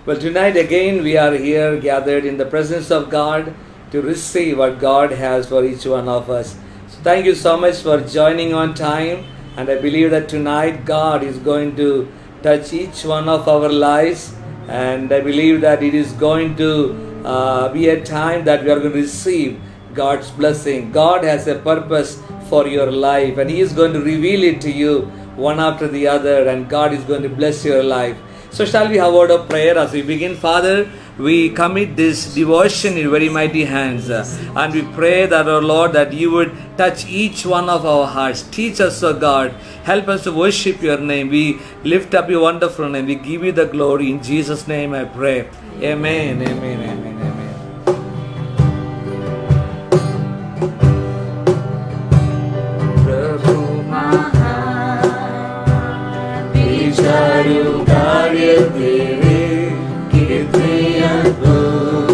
Well, tonight again we are here gathered in the presence of God to receive what God has for each one of us. So thank you so much for joining on time, and I believe that tonight God is going to touch each one of our lives, and I believe that it is going to be a time that we are going to receive God's blessing. God has a purpose for your life, and He is going to reveal it to you one after the other, and God is going to bless your life. So shall we have a word of prayer as we begin? Father, we commit this devotion in very mighty hands, and we pray that, our Lord, that you would touch each one of our hearts. Teach us, O God. Help us to worship your name. We lift up your wonderful name. We give you the glory. In Jesus' name I pray. Amen. Amen. Amen. Amen. विचारू कार्य तेरे कितने अद्भुत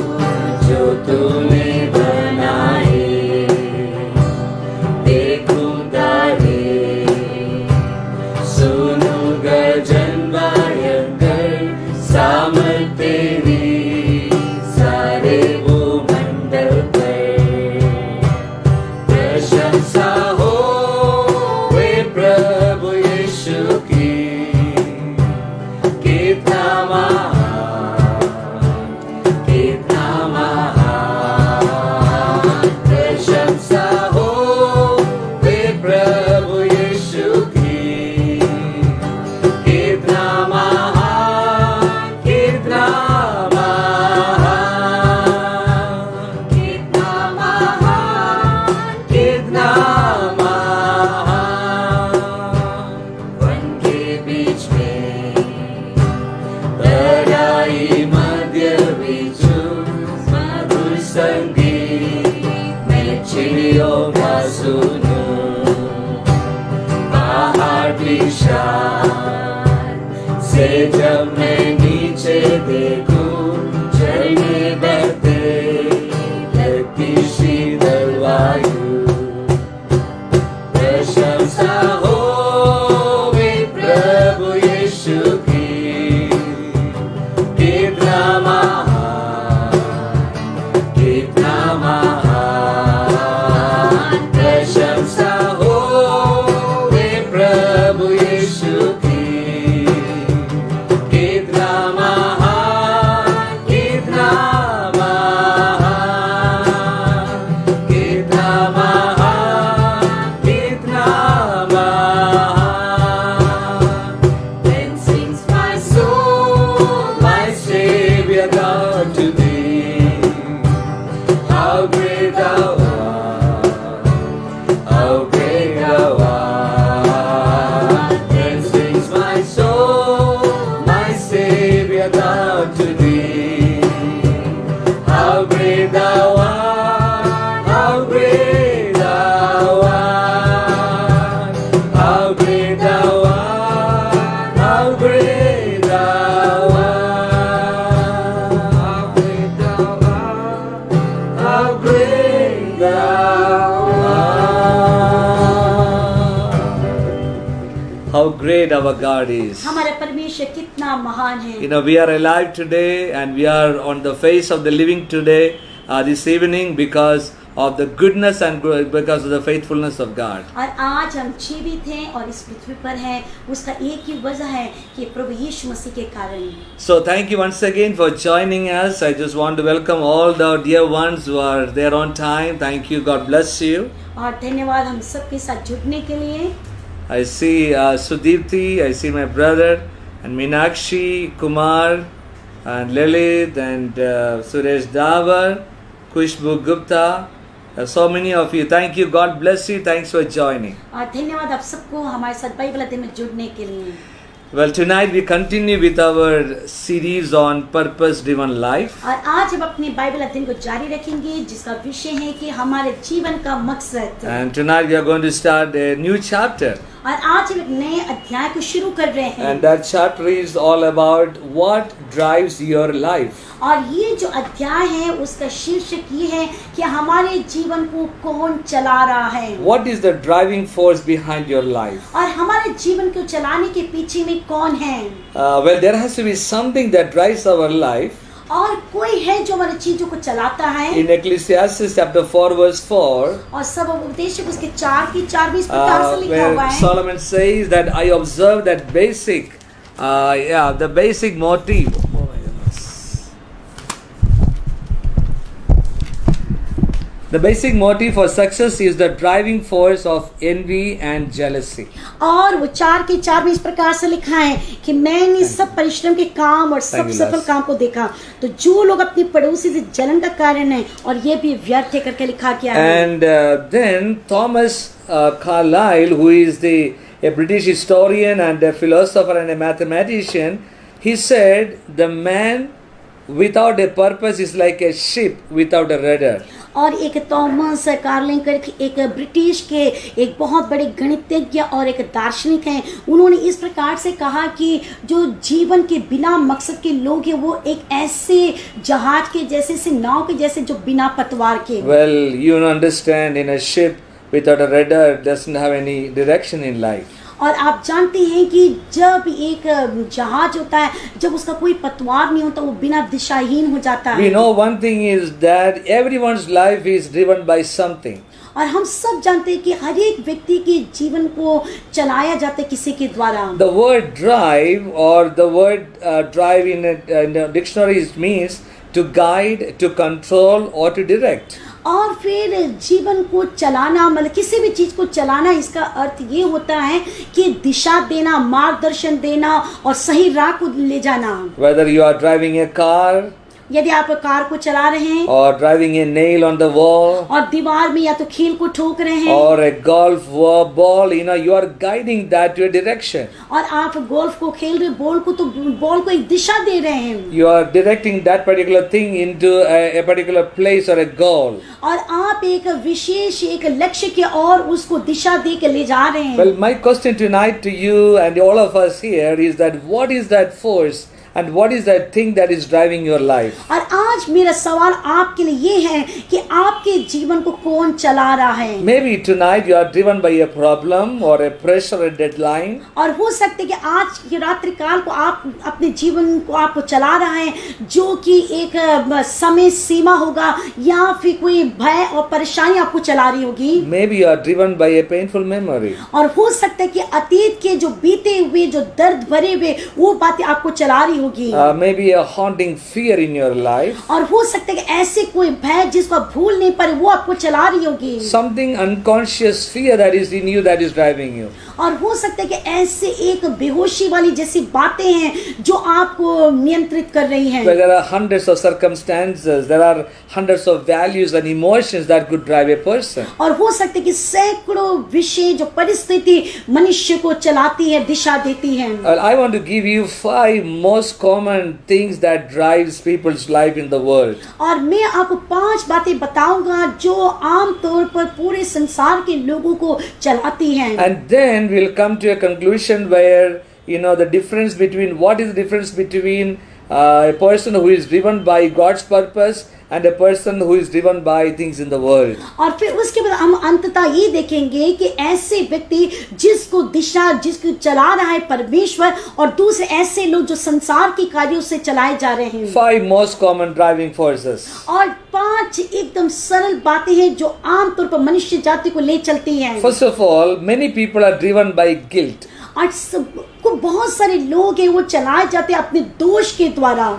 जो तूने बनाए, देखूं तारे सुनूं गर्जन भयंकर सामर्थ तेरी सारे भूमंडल पर प्रशंसा हो वे प्रभु यीशु की। कितना महान प्रशंसा हो वे प्रभु यीशु की। कितना महान, कितना महान, कितना महान, कितना महान। वन के बीच में लड़ाई मध्य बीचू मधुर संगीत मैं चिड़ियों का सुनूं। पहाड़ विशाल से जब मैं नीचे देखूं, चलने बहते लगती शीतल वायु। प्रशंसा हो वे प्रभु यीशु की। कितना महान, कितना महान प्रशंसा हो वे प्रभु यीशु की। कितना महान, कितना महान, कितना महान, कितना महान। Then sings my soul, my Savior God to thee. How great thou art, how great thou art. Then sings my soul, my Savior God to thee. How great thou art, how great thou art, how great thou art, how great thou art, how great thou art, how great thou art. How great our God is. हमारा परमेश्वर कितना महान है। You know, we are alive today and we are on the face of the living today, this evening, because of the goodness and because of the faithfulness of God. और आज हम जीवित हैं और इस पृथ्वी पर हैं, उसका एक ही वजह है कि प्रभु यीशु मसीह के कारण। So thank you once again for joining us. I just want to welcome all the dear ones who are there on time. Thank you. God bless you. और धन्यवाद हम सबके साथ जुड़ने के लिए। I see Sudipti, I see my brother, and Meenakshi, Kumar, and Lilith, and Suresh Davar, Kushbu Gupta. So many of you. Thank you. God bless you. Thanks for joining. और धन्यवाद आप सबको हमारे साथ बाइबल अध्ययन में जुड़ने के लिए। Well, tonight we continue with our series on purpose-driven life. और आज हम अपने बाइबल अध्ययन को जारी रखेंगे जिसका विषय है कि हमारे जीवन का मकसद। And tonight we are going to start a new chapter. और आज हम एक नए अध्याय को शुरू कर रहे हैं। And that chapter is all about what drives your life. और ये जो अध्याय है उसका शीर्षक ये है कि हमारे जीवन को कौन चला रहा है, What is the driving force behind your life? और हमारे जीवन को चलाने के पीछे में कौन है। Well, there has to be something that drives our life. और कोई है जो हमारी चीजों को चलाता है। In Ecclesiastes chapter 4 verse 4, और सब उपदेशक उसके 4 की 4 इस प्रकार से लिखा हुआ where है। Solomon says that I observe that the basic motive. Oh my goodness. The basic motive for success is the driving force of envy and jealousy. और वो 4 की 4 में इस प्रकार से लिखा है कि मैंने सब परिश्रम के काम और सब सफल काम को देखा, तो जो लोग अपने पड़ोसी से जलन का कारण है और ये भी व्यर्थ है करके लिखा गया है। And then Thomas Carlyle, who is a British historian and a philosopher and a mathematician, he said the man without a purpose is like a ship without a rudder. और एक थॉमस कार्लाइल करके एक British के एक बहुत बड़े गणितज्ञ और एक दार्शनिक हैं, उन्होंने इस प्रकार से कहा कि जो जीवन के बिना मकसद के लोग हैं वो एक ऐसे जहाज के जैसे से नाव के जैसे जो बिना पतवार के। Well, you understand, in a ship without a rudder doesn't have any direction in life. और आप जानते हैं कि जब एक जहाज होता है, जब उसका कोई पतवार नहीं होता, वो बिना दिशाहीन हो जाता है। We know one thing is that everyone's life is driven by something. और हम सब जानते हैं कि हर एक व्यक्ति के जीवन को चलाया जाता है किसी के द्वारा। The word drive or the word drive in a dictionary means to guide, to control or to direct. और फिर जीवन को चलाना, मतलब किसी भी चीज को चलाना, इसका अर्थ ये होता है कि दिशा देना, मार्गदर्शन देना और सही राह को ले जाना। Whether you are driving a car यदि आप कार को चला रहे हैं or driving a nail on the wall और दीवार में या तो कील को ठोक रहे हैं or a golf ball, you are guiding that to a direction. और आप गोल्फ को खेल रहे बॉल को, तो बॉल को एक दिशा दे रहे हैं। You are directing that particular thing into a particular place or a goal. और आप एक विशेष एक लक्ष्य की ओर उसको दिशा दे के ले जा रहे हैं। Well, my question tonight to you and all of us here is that what is that force and what is that thing that is driving your life? और आज मेरा सवाल आपके लिए ये है कि आपके जीवन को कौन चला रहा है। Maybe tonight you are driven by a problem or a pressure or a deadline. और हो सकता है कि आज ये रात्रि काल को आप अपने जीवन को आपको चला रहा है जो कि एक समय सीमा होगा, या फिर कोई भय और परेशानी आपको चला रही होगी। Maybe you are driven by a painful memory. और हो सकता है कि अतीत के जो बीते हुए जो दर्द भरे हुए वो बातें आपको चला रही होगी। Maybe a haunting fear in your life. और हो सकता है कि ऐसे कोई भय जिसको आप भूल नहीं पाए वो आपको चला रही होगी। Something unconscious fear that is in you that is driving you. और हो सकता है कि ऐसे एक बेहोशी वाली जैसी बातें हैं जो आपको नियंत्रित कर रही हैं। Well, there are hundreds of circumstances, there are hundreds of values and emotions that could drive a person. और हो सकता है कि सैकड़ों विषय जो परिस्थिति मनुष्य को चलाती है, दिशा देती है। Well, I want to give you 5 most common things that drives people's life in the world. और मैं आपको 5 बातें बताऊंगा जो आम तौर पर पूरे संसार के लोगों को चलाती हैं। And then we'll come to a conclusion where the difference between what is the difference between a person who is driven by God's purpose and a person who is driven by things in the world. और फिर उसके बाद हम अंततः ये देखेंगे कि ऐसे व्यक्ति जिसको जिसको चला रहा है परमेश्वर, और दूसरे ऐसे लोग जो संसार के कार्यों से चलाए जा रहे हैं। 5 most common driving forces. और 5 एकदम सरल बातें हैं जो आम तौर पर मनुष्य जाति को ले चलती हैं। First of all, many people are driven by guilt. और बहुत सारे लोग हैं वो चलाए जाते हैं अपने दोष के द्वारा।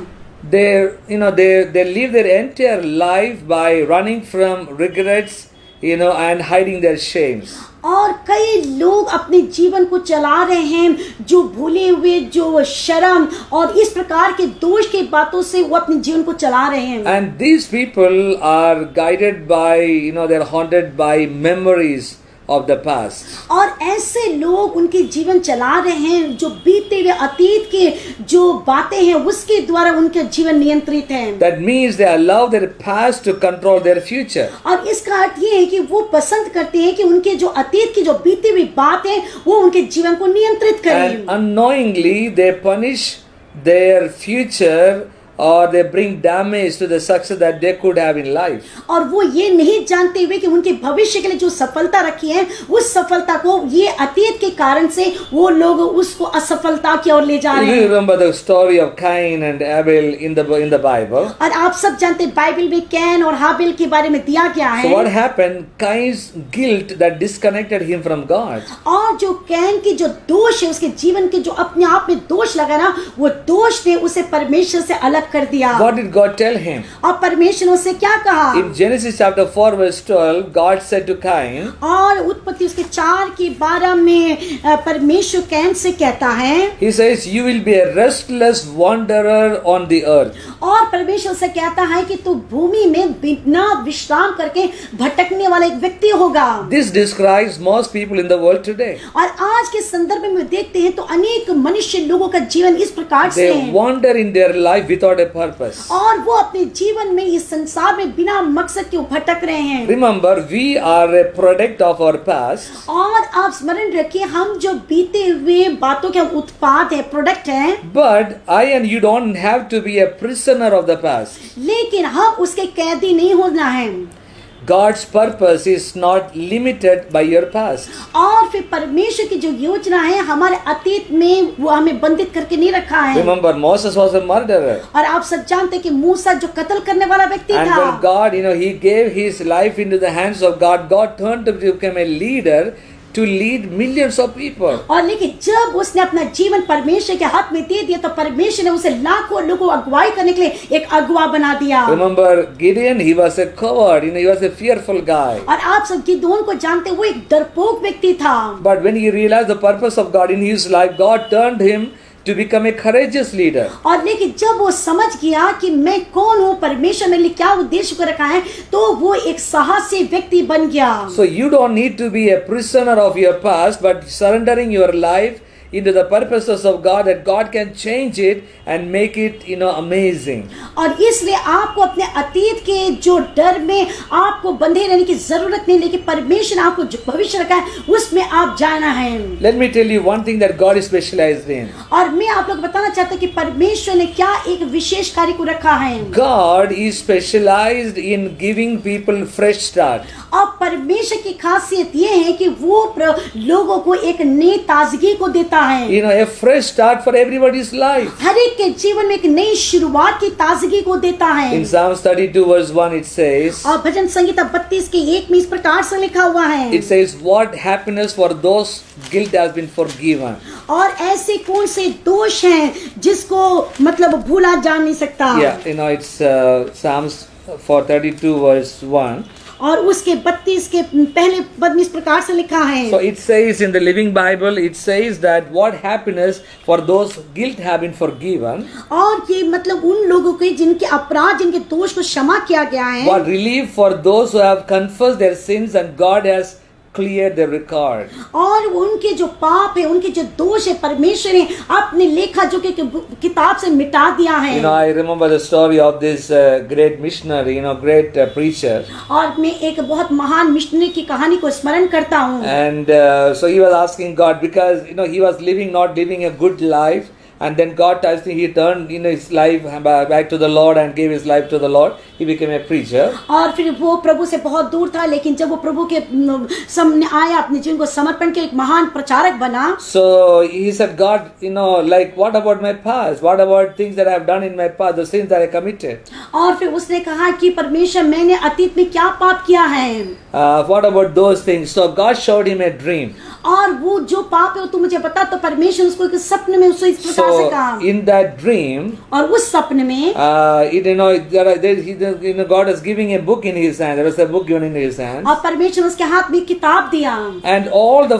They live their entire life by running from regrets, and hiding their shames. और कई लोग अपने जीवन को चला रहे हैं जो भूले हुए जो शर्म और इस प्रकार के दोष के बातों से वो अपने जीवन को चला रहे हैं। And these people are guided by, they're haunted by memories of the past. और ऐसे लोग उनके जीवन चला रहे हैं जो बीते हुए अतीत के जो बातें हैं उसके द्वारा उनके जीवन नियंत्रित है। That means they allow their past to control their future. और इसका अर्थ ये है कि वो पसंद करते हैं कि उनके जो अतीत की जो बीती हुई बात है वो उनके जीवन को नियंत्रित करें। And unknowingly they punish their future or they bring damage to the success that they could have in life. और वो ये नहीं जानते हुए कि उनके भविष्य के लिए जो सफलता रखी है उस सफलता को ये अतीत के कारण से वो लोग उसको असफलता की ओर ले जा रहे You हैं। remember the story of Cain and Abel in the Bible. और आप सब जानते हैं बाइबल में कैन और हाबिल के बारे में दिया गया So what है। happened? Cain's guilt that disconnected him from God. और जो कैन की जो दोष है उसके जीवन के जो अपने आप में दोष लगा ना वो दोष ने उसे परमेश्वर से अलग कर दिया। What did God tell him? और परमेश्वर उससे क्या कहा? In Genesis chapter 4 verse 12, God said to Cain, और उत्पत्ति उसके 4:12 में परमेश्वर कैन से कहता है, He says, you will be a restless wanderer on the earth. और परमेश्वर से कहता है कि तू भूमि में बिना विश्राम करके भटकने वाला एक व्यक्ति होगा। This describes most people in the world today. और आज के संदर्भ में देखते हैं तो अनेक मनुष्य लोगों का जीवन इस प्रकार से They है wander in their life without a purpose. और वो अपने जीवन में इस संसार में बिना मकसद के भटक रहे हैं। Remember, we are a product of our past. और आप स्मरण रखिए हम जो बीते हुए बातों के उत्पाद है, प्रोडक्ट है, But I and you don't have to be a prisoner of the past. लेकिन हम उसके कैदी नहीं होना है। God's purpose is not limited by your past. और फिर परमेश्वर की जो योजना है हमारे अतीत में वो हमें बंधित करके नहीं रखा है। Remember, Moses was a murderer. और आप सब जानते हैं कि मूसा जो कत्ल करने वाला व्यक्ति And था, when God, he gave his life into the hands of God, God turned him to become a leader to lead millions of people. और लेकिन जब उसने अपना जीवन परमेश्वर के हाथ में दे दिया तो परमेश्वर ने उसे लाखों लोगों को अगुवाई करने के लिए एक अगुवा बना दिया। Remember Gideon, he was a coward, he was a fearful guy. और आप सब गिदोन को जानते हैं, वो एक डरपोक व्यक्ति था। But when he realized the purpose of God in his life, God turned him to become a courageous leader. और लेकिन जब वो समझ गया कि मैं कौन हूँ, परमेश्वर मेरे लिए क्या उद्देश्य को रखा है, तो वो एक साहसी व्यक्ति बन गया। So you don't need to be a prisoner of your past, but surrendering your life into the purposes of God, that God can change it and make it, amazing. और इसलिए आपको अपने अतीत के जो डर में आपको बंधे रहने की जरूरत नहीं, लेकिन परमेश्वर ने आपको जो भविष्य रखा है उसमें आप जाना है। Let me tell you one thing that God is specialized in. और मैं आप लोग बताना चाहता हूँ कि परमेश्वर ने क्या एक विशेष कार्य को रखा है। God is specialized in giving people fresh start. और परमेश्वर की खासियत ये है कि वो लोगों को एक नई ताजगी को देता है। A fresh start for everybody's life. हर एक के जीवन में एक नई शुरुआत की ताजगी को देता है। In Psalms 32 verse 1 it says, और भजन संगीता 32:1 में इस प्रकार से लिखा हुआ है, it says, what happiness for those guilt has been forgiven. और ऐसे कौन से दोष हैं जिसको मतलब भूला जा नहीं सकता। Yeah, it's Psalms 32 verse 1. और उसके 32 के पहले पद में इस प्रकार से लिखा है। So it says in the Living Bible, it says that what happiness for those guilt have been forgiven. और ये मतलब उन लोगों के जिनके अपराध, जिनके दोष को क्षमा किया गया है। What relief for those who have confessed their sins and God has cleared their record. और उनके जो पाप है, उनके जो दोष है, परमेश्वर ने अपने लेखा जो कि किताब से मिटा दिया है। I remember the story of this great missionary, great preacher. और मैं एक बहुत महान मिशनरी की कहानी को स्मरण करता हूँ। And so he was asking God, because he was not living a good life, and then God touched him. He turned his life back to the Lord and gave his life to the Lord. He became a preacher. और फिर वो प्रभु से बहुत दूर था, लेकिन जब वो प्रभु के सामने आया, अपने जीवन को समर्पण के एक महान प्रचारक बना। So he said, God, like what about my past? What about things that I have done in my past, the sins that I committed? और फिर उसने कहा कि परमेश्वर मैंने अतीत में क्या पाप किया है। What about those things? So God showed him a dream. और वो जो पाप है वो तू मुझे बता, तो परमेश्वर उसको एक सपने में उसको इस प्रकार से कहा। In that dream, और उस सपने में God is giving a book in his hand. There was a book given in his hand. और परमेश्वर उसके हाथ में किताब दिया। And all the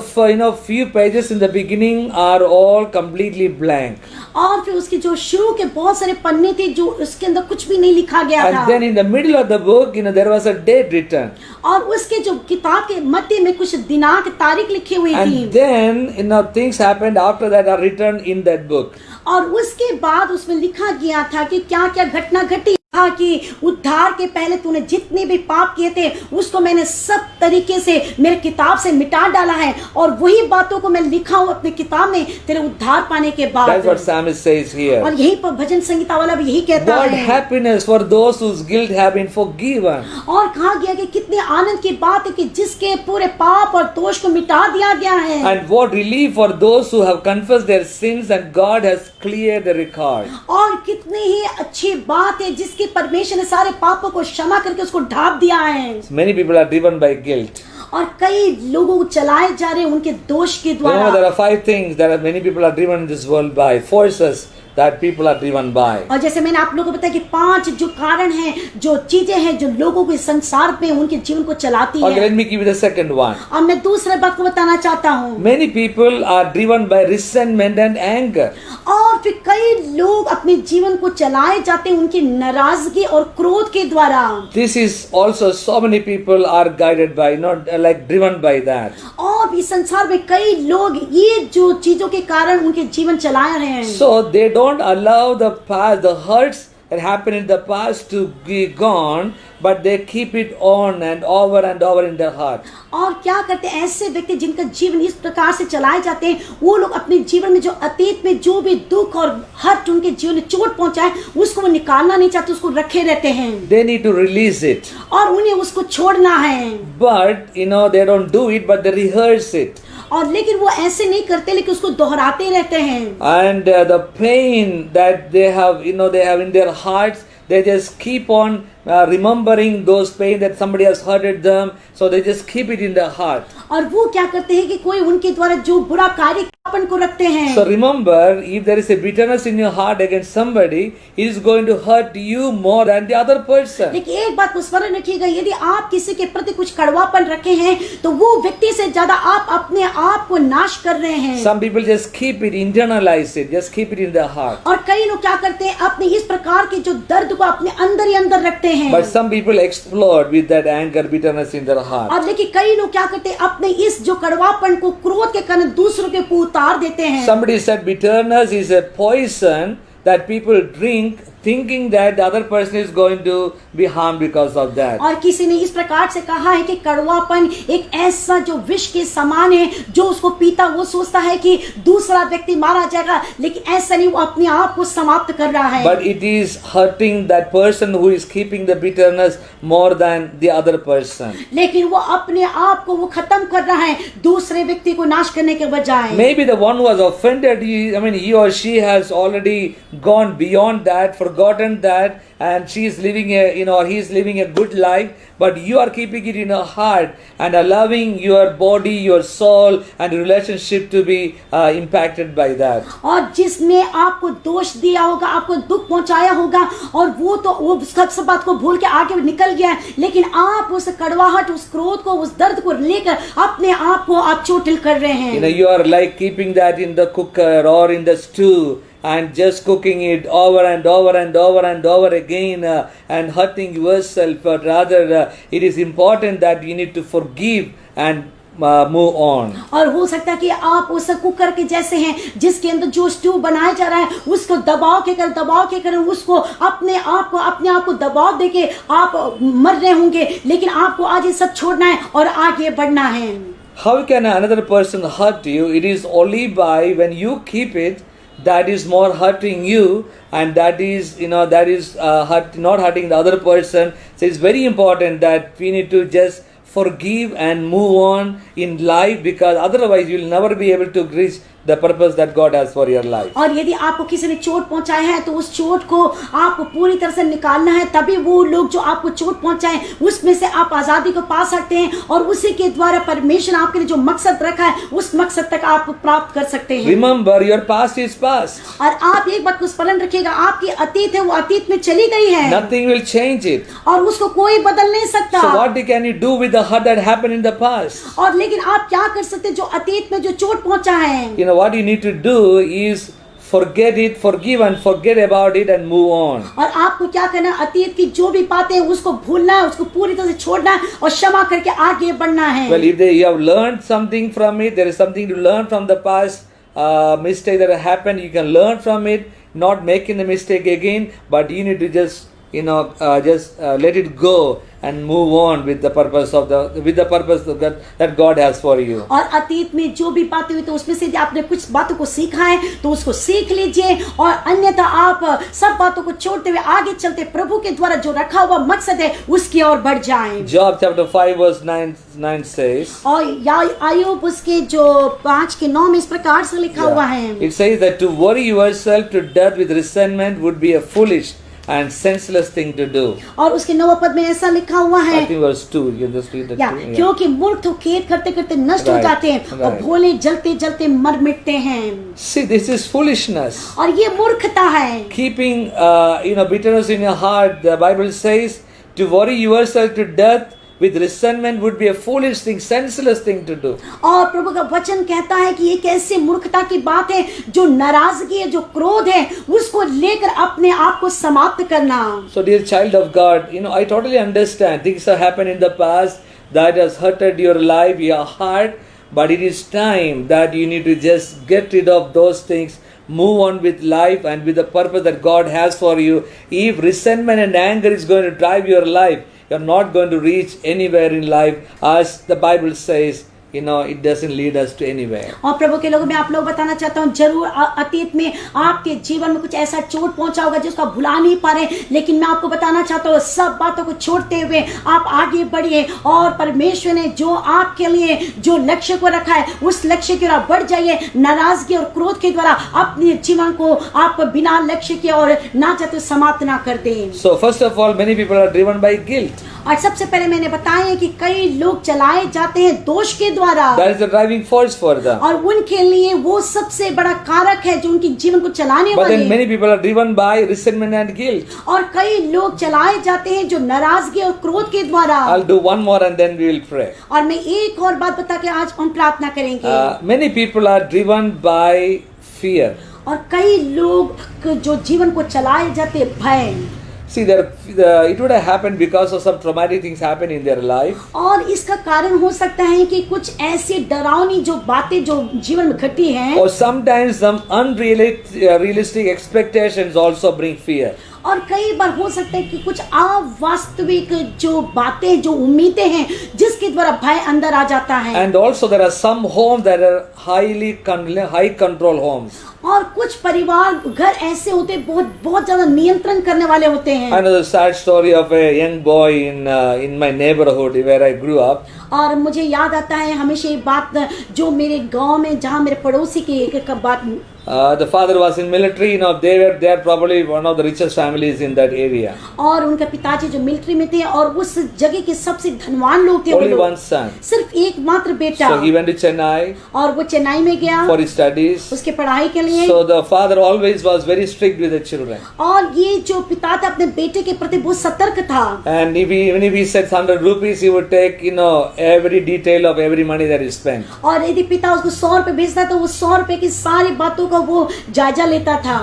few pages in the beginning are all completely blank. और फिर उसके जो शुरू के बहुत सारे पन्ने थे जो उसके अंदर कुछ भी नहीं लिखा गया था। And then in the middle of the book, there was a date written. और उसके जो किताब के मध्य में कुछ दिनांक, तारीख लिखी हुई थी। And then things happened after that are written in that book. और उसके बाद उसमें लिखा गया था कि क्या क्या घटना घटी। कहा कि उद्धार के पहले तूने जितने भी पाप किए थे उसको मैंने सब तरीके से मेरे किताब से मिटा डाला है और वही बातों को मैं लिखा हूँ अपने किताब में तेरे उद्धार पाने के बाद। That's what psalmist says here. और यही पर भजन संगीता वाला भी यही कहता What है। happiness for those whose guilt have been forgiven. और कहा गया कि कितने आनंद की बात है कि जिसके पूरे पाप और दोष को मिटा दिया गया है। And what relief for those who have confessed their sins and God has cleared the record. और कितनी ही अच्छी बात है जिसकी परमेश्वर ने सारे पापों को क्षमा करके उसको ढाप दिया है। Many people are driven by guilt. और कई लोगों को चलाए जा रहे हैं उनके दोष के Remember, द्वारा। there are 5 things that many people are driven in this world by, forces that people are driven by. और जैसे मैंने आप लोगों को बताया कि 5 जो कारण हैं, जो चीजें हैं जो लोगों को इस संसार में उनके जीवन को चलाती Okay, है। let me give you the second one. और मैं दूसरे बात को बताना चाहता हूँ। Many people are driven by resentment and anger. और फिर कई लोग अपने जीवन को चलाए जाते हैं उनकी नाराजगी और क्रोध के द्वारा। This is also so many people are guided by, not like driven by that. और इस संसार में कई लोग ये जो चीजों के कारण उनके जीवन चला रहे हैं। So they don't allow the past, the hurts that happened in the past to be gone, but they keep it on and over in their heart. और क्या करते हैं ऐसे व्यक्ति जिनका जीवन इस प्रकार से चलाए जाते हैं, वो लोग अपने जीवन में जो अतीत में जो भी दुख और हर्ट उनके जीवन में चोट पहुंचाए उसको वो निकालना नहीं चाहते, उसको रखे रहते हैं। They need to release it. और उन्हें उसको छोड़ना है। But they don't do it, but they rehearse it. और लेकिन वो ऐसे नहीं करते, लेकिन उसको दोहराते रहते हैं। And the pain that they have in their hearts, they just keep on remembering those pain that somebody has hurted them, so they just keep it in their heart. और वो क्या करते हैं कि कोई उनके द्वारा जो बुरा कार्य अपन को रखते हैं। So remember, if there is a bitterness in your heart against somebody, it is going to hurt you more than the other person. लेकिन एक बात को स्मरण रखिएगा, यदि आप किसी के प्रति कुछ कड़वापन रखे हैं तो वो व्यक्ति से ज्यादा आप अपने आप को नाश कर रहे हैं। Some people just keep it, internalize it, just keep it in their heart. और कई लोग क्या करते हैं अपने इस प्रकार के जो दर्द को अपने अंदर ही अंदर रखते हैं। But some people explode with that anger, bitterness in their heart. और लेकिन कई लोग क्या करते हैं अपने इस जो कड़वापन को क्रोध के कारण दूसरों के ऊपर उतार देते हैं। Somebody said bitterness is a poison that people drink, thinking that the other person is going to be harmed because of that. और किसी ने इस प्रकार से कहा है कि कड़वापन एक ऐसा जो विष के समान है, जो उसको पीता वो सोचता है कि दूसरा व्यक्ति मारा जाएगा, लेकिन ऐसा नहीं, वो अपने आप को समाप्त कर रहा है। But it is hurting that person who is keeping the bitterness more than the other person. लेकिन वो अपने आप को वो खत्म कर रहा है दूसरे व्यक्ति को नाश करने के बजाय। Maybe the one who was offended, he or she has already gone beyond that, forgotten that, and she is living or he is living a good life, but you are keeping it in your heart and allowing your body, your soul and relationship to be impacted by that. और जिसने आपको दोष दिया होगा, आपको दुख पहुंचाया होगा, और वो सब बात को भूल के आगे निकल गया है, लेकिन आप उस कड़वाहट, उस क्रोध को, उस दर्द को लेकर अपने आप को आप चोटिल कर रहे हैं। You are like keeping that in the cooker or in the stew and just cooking it over and over again and hurting yourself. But rather it is important that you need to forgive and move on. और हो सकता है कि आप उस cooker के जैसे हैं जिसके अंदर जो स्टू बनाया जा रहा है उसको दबाव के कर उसको अपने आप को दबाव देके आप मर रहे होंगे, लेकिन आपको आज ये सब छोड़ना है और आगे बढ़ना है। How can another person hurt you? It is only by when you keep it, that is more hurting you, and that is not hurting the other person. So it's very important that we need to just forgive and move on in life, because otherwise you will never be able to reach the purpose that God has for your life. और यदि आपको किसी ने चोट पहुंचाया है तो उस चोट को आपको पूरी तरह से निकालना है, तभी वो लोग जो आपको चोट पहुंचाए उसमें से आप आजादी को पा सकते हैं, और उसी के द्वारा परमेश्वर आपके लिए जो मकसद रखा है उस मकसद तक आप प्राप्त कर सकते हैं। Remember, your past is past. और आप एक बात को स्मरण रखिएगा, आपकी अतीत है वो अतीत में चली गई है, Nothing will change it. और उसको कोई बदल नहीं सकता। So what can you do with the hurt that happened in the past? और लेकिन आप क्या कर सकते हैं जो अतीत में जो चोट पहुंचा है? What you need to do is forget it, forgive and forget about it and move on. और आपको क्या करना है, अतीत की जो भी बातें उसको भूलना है, उसको पूरी तरह से छोड़ना है और क्षमा करके आगे बढ़ना है। Well, if you have learned something from it, there is something to learn from the past mistake that happened. You can learn from it, not making the mistake again, but you need to just just let it go and move on with the purpose that God has for you. और अतीत में जो भी बातें हुई तो उसमें से यदि आपने कुछ बातों को सीखा है तो उसको सीख लीजिए, और अन्यथा आप सब बातों को छोड़ते हुए आगे चलते प्रभु के द्वारा जो रखा हुआ मकसद है उसकी ओर बढ़ जाएं। Job chapter 5 verse 9 says, और आयुब उसके जो 5:9 में इस प्रकार से लिखा हुआ है, it says that to worry yourself to death with resentment would be a foolish and senseless thing to do. और उसके 9 पद में ऐसा लिखा हुआ है, I think verse 2, you can just read that too. Yeah. क्योंकि मूर्ख तो खेद करते करते नष्ट हो जाते हैं और भोले जलते जलते मर मिटते हैं। See, this is foolishness. और ये मूर्खता है। Keeping bitterness in your heart, the Bible says, to worry yourself to death with resentment would be a foolish thing, senseless thing to do. और प्रभु का वचन कहता है कि ये कैसे मूर्खता की बात है, जो नाराजगी है, जो क्रोध है, उसको लेकर अपने आप को समाप्त करना। So dear child of God, I totally understand things have happened in the past that has hurted your life, your heart, but it is time that you need to just get rid of those things, move on with life and with the purpose that God has for you. If resentment and anger is going to drive your life, you're not going to reach anywhere in life, as the Bible says. It doesn't lead us to anywhere. और प्रभु के लोगों में आप लोग बताना चाहता हूँ, जरूर अतीत में आपके जीवन में कुछ ऐसा चोट पहुंचा होगा जिसको भुला नहीं पा रहे, लेकिन मैं आपको बताना चाहता हूँ सब बातों को छोड़ते हुए आप आगे बढ़िए, और परमेश्वर ने जो आपके लिए जो लक्ष्य को रखा है उस लक्ष्य की ओर बढ़ जाइए। नाराजगी और क्रोध के द्वारा अपने जीवन को आप बिना लक्ष्य के और ना चाहते समाप्त ना कर दें। So first of all, many people are driven by guilt. और सबसे पहले मैंने बताया कि कई लोग चलाए जाते हैं दोष के द्वारा। That is the driving force for them. और उनके लिए वो सबसे बड़ा कारक है जो उनके जीवन को चलाने But वाली then है। many people are driven by resentment and guilt. और कई लोग चलाए जाते हैं जो नाराजगी और क्रोध के द्वारा। I'll do one more and then we will pray. और मैं एक और बात बता के आज हम प्रार्थना करेंगे। Many people are driven by fear. और कई लोग जो जीवन को चलाए जाते हैं भय। See, it would have happened because of some traumatic things happen in their life. और इसका कारण हो सकता है कि कुछ ऐसी डरावनी जो बातें जो जीवन में घटी हैं, Or sometimes some unrealistic expectations also bring fear. और कई बार हो सकता है कि कुछ अवास्तविक जो बातें जो उम्मीदें हैं जिसके द्वारा भय अंदर आ जाता है। And also there are some homes that are high control homes. और कुछ परिवार घर ऐसे होते हैं बहुत ज्यादा नियंत्रण करने वाले होते हैं। I know the sad story of a young boy in my neighborhood where I grew up. और मुझे याद आता है हमेशा ये बात जो मेरे गांव में जहाँ मेरे पड़ोसी की एक बात। The father was in military. They are probably one of the richest families in that area. और उनके पिताजी जो मिलिट्री में थे और उस जगह के सबसे धनवान लोग थे। Only one son. सिर्फ एक मात्र बेटा। So he went to Chennai. और वो चेन्नई में गया for his studies. उसके पढ़ाई के लिए। So the father always was very strict with the children. और ये जो पिता था अपने बेटे के प्रति बहुत सतर्क था। And even if he said 100 rupees, he would take every detail of every money that he spent. और यदि पिता उसको 100 रुपए भेजता तो वो 100 रुपए की सारी बातों का वो जायजा लेता था।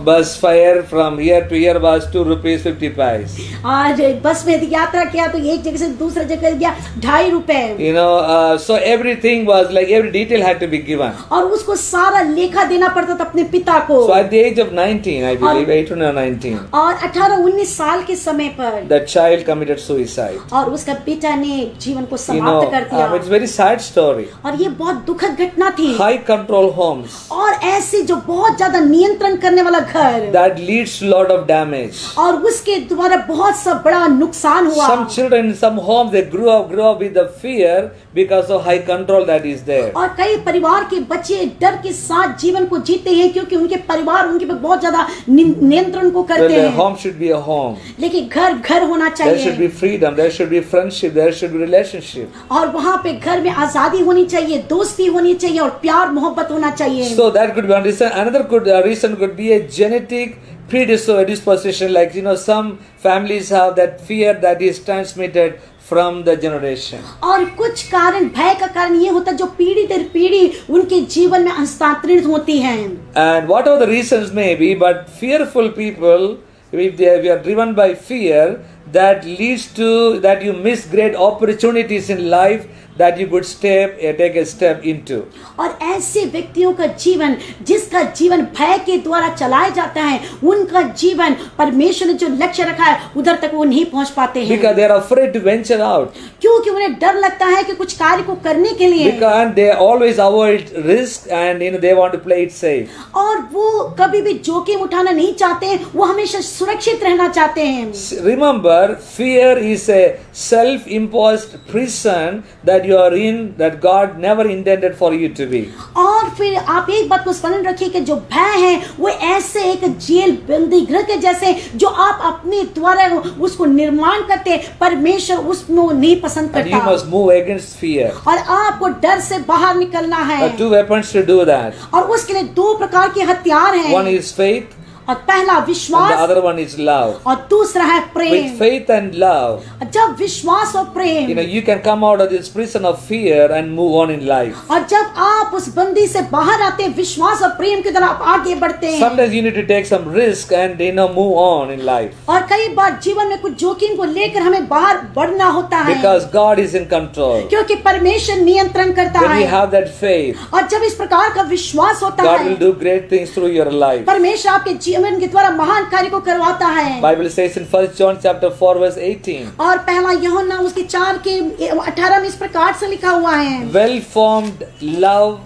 Bus fare from here to here was 2 rupees 50 paise. आज बस में यात्रा किया तो एक जगह से दूसरी जगह गया 2.5 रुपए। So everything was like every detail had to be given. और उसको सारा लेखा देना पड़ता था अपने पिता को। So at the age of 19, I believe 18 or 19. और 18-19 साल के समय पर the child committed suicide. और उसका बेटा ने जीवन को समाप्त कर दिया। It's very sad story. और ये बहुत दुखद घटना थी। High control homes. और ऐसे जो बहुत ज्यादा नियंत्रण करने वाला घर। That leads to lot of damage. और उसके द्वारा बहुत सा बड़ा नुकसान हुआ। Some children in some homes they grew up with the fear because of high control that is there. और कई परिवार के बच्चे डर के साथ जीवन को जीते हैं क्योंकि उनके परिवार उनके पे बहुत ज्यादा नियंत्रण को करते हैं। Home should be a home. लेकिन घर होना चाहिए। There should be freedom. There should be friendship. There should be relationship. और वहाँ पे घर में आजादी होनी चाहिए, दोस्ती होनी चाहिए और प्यार मोहब्बत होना चाहिए। So that could be one reason. Another reason could be a genetic predisposition. Like some families have that fear that is transmitted from the generation. और कुछ कारण भय का कारण ये होता है जो पीढ़ी दर पीढ़ी उनके जीवन में हस्तांतरित होती हैं। And whatever the reasons may be, but fearful people, if they are driven by fear, that leads to that you miss great opportunities in life that you could take a step into. और ऐसे व्यक्तियों का जीवन, जिसका जीवन भय के द्वारा चलाया जाता है, उनका जीवन परमेश्वर ने जो लक्ष्य रखा है उधर तक वो नहीं पहुंच पाते हैं, Because they are afraid to venture out. क्योंकि उन्हें डर लगता है कि कुछ कार्य को करने के लिए, Because they always avoid risk and they want to play it safe. और वो कभी भी जोखिम उठाना नहीं चाहते हैं, वो हमेशा सुरक्षित रहना चाहते हैं। Remember, fear is a self-imposed prison that you are in that God never intended for you to be. और फिर आप एक बात को स्मरण रखिए कि जो भय है वो ऐसे एक जेल बंदी गृह के जैसे जो आप अपने द्वारा उसको निर्माण करते हैं, परमेश्वर उसको नहीं पसंद And you करता, must move against fear. और आपको डर से बाहर निकलना है। There are two weapons to do that. और उसके लिए दो प्रकार के हथियार हैं, One is faith और पहला and the विश्वास other one is love. और दूसरा है With Prem. faith and love, जब विश्वास और प्रेम, you can come out of this prison of fear and move on in life. और जब आप उस बंदी से बाहर आते हैं विश्वास और प्रेम की तरफ आप आगे बढ़ते हैं। Sometimes you need to take some risk and move on in life. और कई बार जीवन में कुछ जोखिम को लेकर हमें बाहर बढ़ना होता है, Because God is in control. क्योंकि परमेश्वर नियंत्रण करता When you है। have that faith, और जब इस प्रकार का विश्वास होता God है, will do great things through your life. परमेश्वर आपके जीवन के द्वारा महान कार्य को करवाता है। Bible says in 1 John chapter 4 verse 18, और पहला यूहन्ना उसके 4 के 18 में इस प्रकार से लिखा हुआ है, well-formed love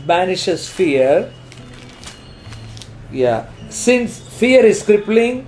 banishes fear. Yeah. Since fear is crippling,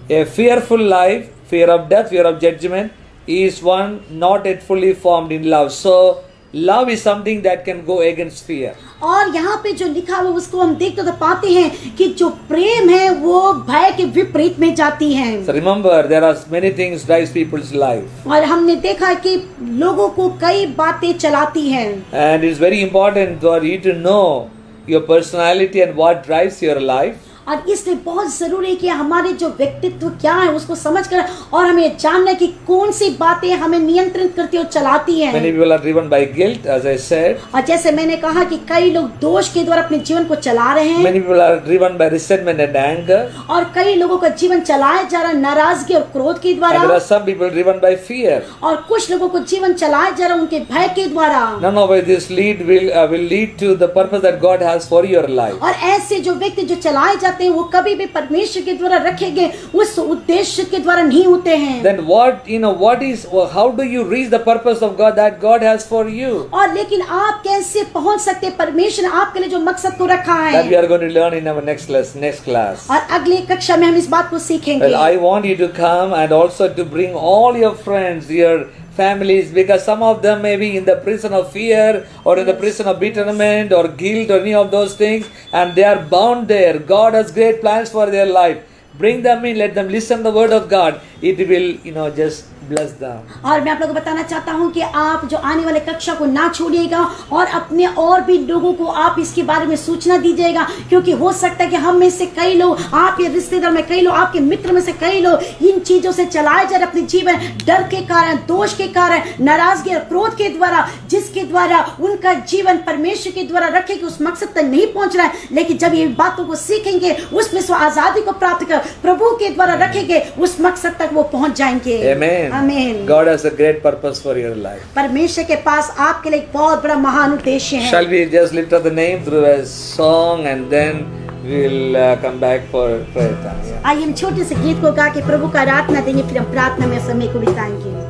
a fearful life, fear of death, fear of judgment, is one not yet fully formed in love. So, love is something that can go against fear. और यहाँ पे जो लिखा हुआ उसको हम देखते तो पाते हैं कि जो प्रेम है वो भय के विपरीत में जाती है। So remember, there are many things drives people's life. और हमने देखा कि लोगों को कई बातें चलाती हैं, And it's very important for you to know your personality and what drives your life. और इसलिए बहुत जरूरी है कि हमारे जो व्यक्तित्व क्या है उसको समझकर और हमें जानना है कि कौन सी बातें हमें नियंत्रित करती और चलाती हैं। Many people are driven by guilt, as I said. और जैसे मैंने कहा कि कई लोग दोष के द्वारा अपने जीवन को चला रहे हैं, Many people are driven by resentment and anger. और कई लोगों का जीवन चलाया जा रहा है नाराजगी और क्रोध के And there द्वारा, are some people driven by fear. और कुछ लोगों को जीवन चलाया जा रहा है उनके भय के द्वारा। None of this will lead to the purpose that God has for your life. और ऐसे जो व्यक्ति जो चलाए जाते हैं वो कभी भी परमेश्वर के द्वारा रखे गए उस उद्देश्य के द्वारा नहीं होते हैं। Then how do you reach the purpose of God that God has for you? और लेकिन आप कैसे पहुंच सकते हैं परमेश्वर ने आपके लिए जो मकसद को रखा That we है, are going to learn in our next class. और अगली कक्षा में हम इस बात को सीखेंगे। Well, I want you to come and also to bring all your friends, your families, because some of them may be in the prison of fear or in the prison of bitterness or guilt or any of those things, and they are bound there. God has great plans for their life. Bring them in, let them listen to the word of God. It will, just bless them. और मैं आप लोगों को बताना चाहता हूं कि आप जो आने वाले कक्षा को ना छोड़िएगा और अपने और भी लोगों को आप इसके बारे में सूचना दीजिएगा, क्योंकि हो सकता है कि हम में से कई लोग, आपके रिश्तेदार में कई लोग, आपके मित्र में से कई लोग इन चीजों से चलाए जा रहे अपने जीवन डर के कारण, दोष के कारण, नाराजगी और क्रोध के द्वारा, जिसके द्वारा उनका जीवन परमेश्वर के द्वारा रखे कि उस मकसद तक नहीं पहुंच रहा है। लेकिन जब ये बातों को सीखेंगे, उसमें से आजादी को प्राप्त कर प्रभु के द्वारा रखेंगे, उस मकसद तक वो पहुंच जाएंगे। Amen. आमीन। God has a great purpose for your life. परमेश्वर के पास आपके लिए एक बहुत बड़ा महान उद्देश्य है। Shall we just lift up the name through a song and then we'll come back for prayer time. Yeah. आइए हम छोटे से गीत को गा के प्रभु का आराधना देंगे, फिर हम प्रार्थना में समय को बिताएंगे।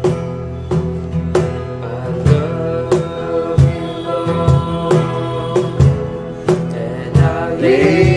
Rejoice.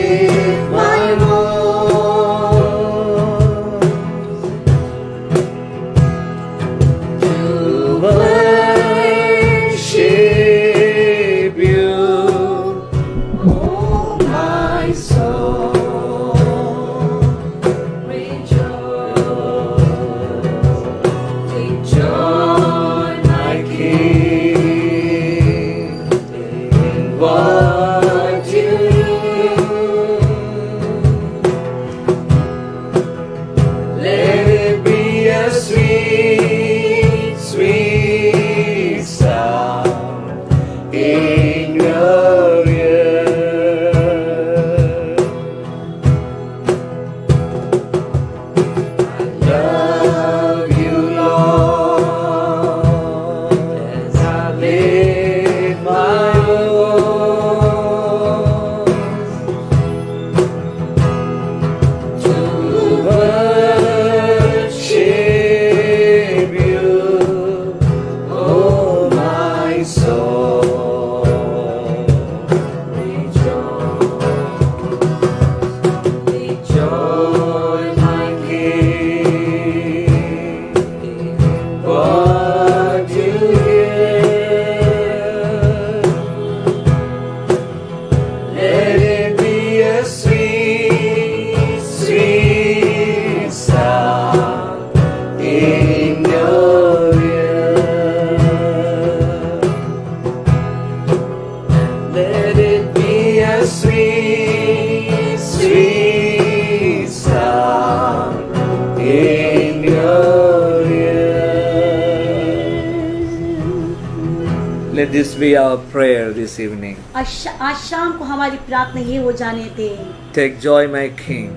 this be our prayer this evening. आज शाम को हमारी प्रार्थना ये हो जाने दे, Take joy, my King.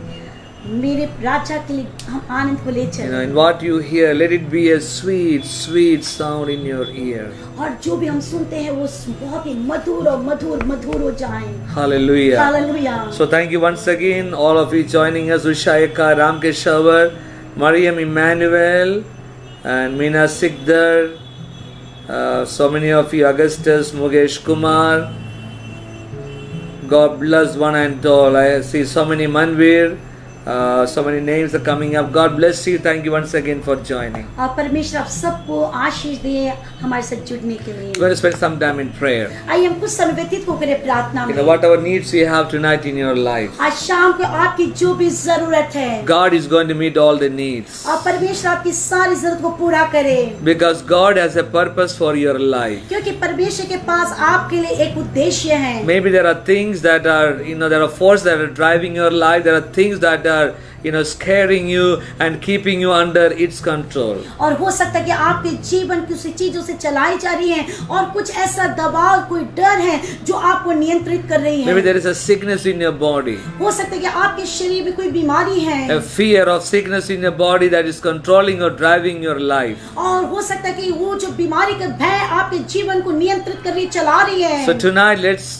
मेरे राजा के लिए हम आनंद को ले चले। In what you hear, let it be a sweet, sweet sound in your ear. और जो भी हम सुनते हैं वो बहुत ही मधुर और मधुर मधुर हो जाएं। Hallelujah. Hallelujah. So thank you once again, all of you joining us, Ushayaka, Ramkeshavar, Mariam Emmanuel, and Meena Sikdar, so many of you, Augustus, Mukesh Kumar. God bless one and all. I see so many Manvir. So many names are coming up. God bless you. Thank you once again for joining. और परमेश्वर आप सबको आशीष दे हमारे साथ जुड़ने के लिए। We're going to spend some time in prayer. आइए हम कुछ समय व्यतीत को करें प्रार्थना में। Whatever needs you have tonight in your life, आज शाम को आपकी जो भी जरूरत है, God is going to meet all the needs. और परमेश्वर आपकी सारी जरूरत को पूरा करे। Because God has a purpose for your life. क्योंकि परमेश्वर के पास आपके लिए एक उद्देश्य है। Maybe there are things that are, there are forces that are driving your life. There are things that are, scaring you and keeping you under its control. और हो सकता है कि आपके जीवन किसी चीजों से चलाई जा रही है और कुछ ऐसा दबाव, कोई डर है जो आपको नियंत्रित कर रही है। Maybe there is a sickness in your body. हो सकता है कि आपके शरीर में कोई बीमारी है। A fear of sickness in your body that is controlling or driving your life. और हो सकता है कि वो जो बीमारी का भय आपके जीवन को नियंत्रित कर रही, चला रही है। So tonight let's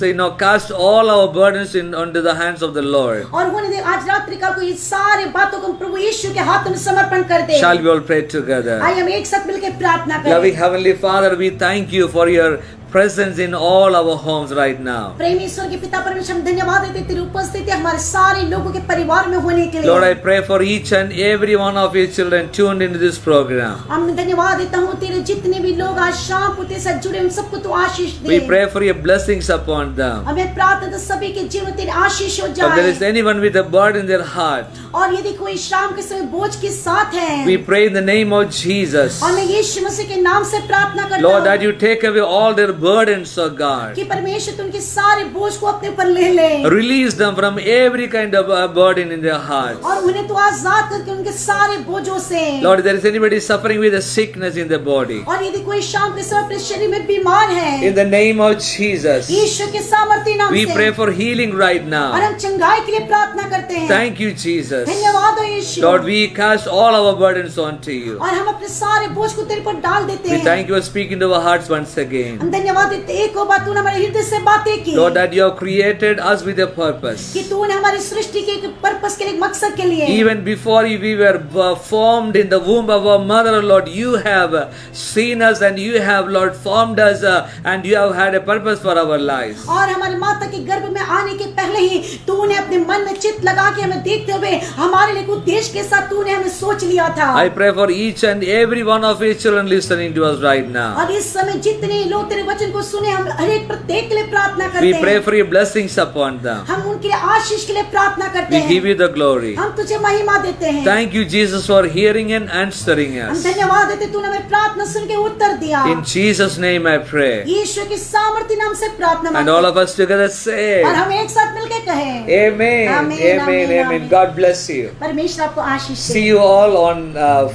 cast all our burdens onto the hands of the Lord. और होने दे आज रात्रि का को ये सारे बातों को प्रभु यीशु के हाथों में समर्पण कर दे। Shall we all pray together? आइए हम एक साथ मिलकर प्रार्थना करें। Loving Heavenly Father, we thank you for your presence in all our homes right now. प्रेमी ईश्वर के पिता परमेश्वर हम धन्यवाद देते तेरी उपस्थिति हमारे सारे लोगों के परिवार में होने के लिए। Lord, I pray for each and every one of your children tuned into this program. हम धन्यवाद देता हूँ तेरे जितने भी लोग आज शाम को तेरे साथ जुड़े उन सबको तू आशीष दे। We pray for your blessings upon them. हमें प्रार्थना सभी के जीवन तेरी आशीष हो If there is जाए। anyone with a burden in their heart, और यदि कोई शाम के समय बोझ के साथ है, we pray in the name of Jesus. और मैं यीशु मसीह के नाम से प्रार्थना करता Lord, that हूँ you take away all their burdens, O God. कि परमेश्वर तू उनके सारे बोझ को अपने ऊपर ले ले Release them from every kind of burden in their hearts. और उन्हें तू आजाद करके उनके सारे बोझों से। Lord, if there is anybody suffering with a sickness in their body, और यदि कोई शाम के समय अपने शरीर में बीमार है, in the name of Jesus, यीशु के सामर्थ्य नाम we से pray for healing right और now. हम चंगाई के लिए प्रार्थना करते हैं। Thank you, Jesus. धन्यवाद हो यीशु। Lord, we cast all our burdens onto you. और हम अपने सारे बोझ को तेरे पर डाल देते We हैं। thank you for speaking to our hearts once again. हम धन्यवाद देते एक और बात तूने हमारे हृदय से बातें की Lord, that you have created us with a purpose. कि तूने हमारी सृष्टि के एक पर्पस के लिए, एक मकसद के लिए, Even before we were formed in the womb of our mother, Lord, you have seen us and you have, Lord, formed us and you have had a purpose for our lives. और हमारे माता के गर्भ में आने के पहले ही तूने अपने मन में चित्त लगा के हमें देखते हुए हमारे लिए उद्देश्य के साथ तूने हमें सोच लिया था। I pray for each and every one of your children listening to us right now. और इस समय जितने लोग तेरे वचन को सुने, हम हर एक प्रत्येक के लिए प्रार्थना करते We हैं। pray for your blessings upon them. हम उनके लिए आशीष के लिए प्रार्थना करते We हैं। give you the glory. हम तुझे महिमा देते हैं। Thank you, Jesus, for hearing and answering हम us. धन्यवाद देते तूने हमें प्रार्थना सुन के उत्तर दिया। In Jesus' name I pray. यीशु के सामर्थ्य नाम से प्रार्थना And मांगते all हैं। of us together say, और हम एक साथ मिलकर कहें Amen, Amen, Amen, Amen, Amen. Amen. God bless you. परमेश्वर आपको आशीष See they. you all on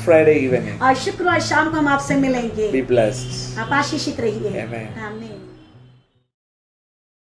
Friday evening. और शुक्रवार शाम को हम आपसे मिलेंगे। Be blessed. आप आशीषित रहिए। Amen. आमीन।